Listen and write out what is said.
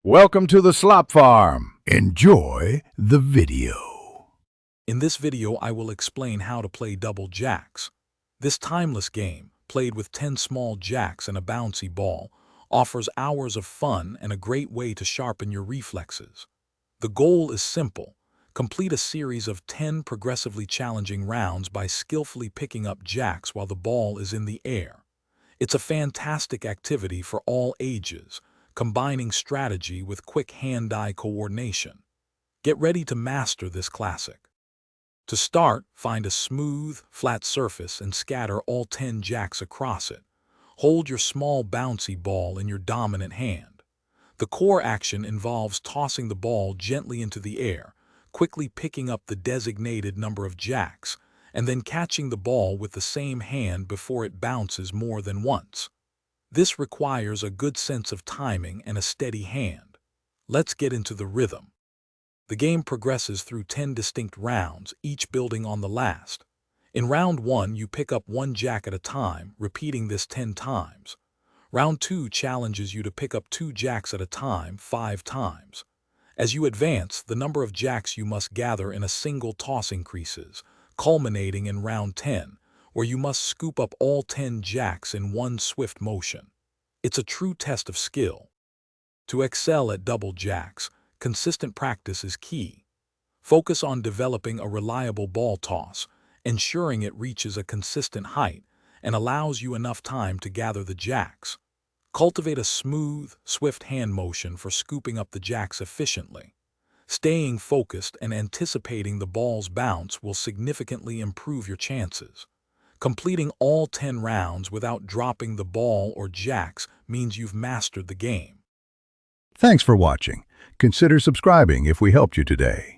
Welcome to the Slop Farm. Enjoy the video. In this video, I will explain how to play Double Jax. This timeless game, played with 10 small jacks and a bouncy ball, offers hours of fun and a great way to sharpen your reflexes. The goal is simple. Complete a series of 10 progressively challenging rounds by skillfully picking up jacks while the ball is in the air. It's a fantastic activity for all ages, combining strategy with quick hand-eye coordination. Get ready to master this classic. To start, find a smooth, flat surface and scatter all 10 jacks across it. Hold your small bouncy ball in your dominant hand. The core action involves tossing the ball gently into the air, quickly picking up the designated number of jacks, and then catching the ball with the same hand before it bounces more than once. This requires a good sense of timing and a steady hand. Let's get into the rhythm. The game progresses through 10 distinct rounds, each building on the last. In round 1, you pick up 1 jack at a time, repeating this 10 times. Round 2 challenges you to pick up 2 jacks at a time 5 times. As you advance, the number of jacks you must gather in a single toss increases, culminating in round 10, where you must scoop up all 10 jacks in one swift motion. It's a true test of skill. To excel at Double Jax, consistent practice is key. Focus on developing a reliable ball toss, ensuring it reaches a consistent height and allows you enough time to gather the jacks. Cultivate a smooth, swift hand motion for scooping up the jacks efficiently. Staying focused and anticipating the ball's bounce will significantly improve your chances. Completing all 10 rounds without dropping the ball or jacks means you've mastered the game. Thanks for watching. Consider subscribing if we helped you today.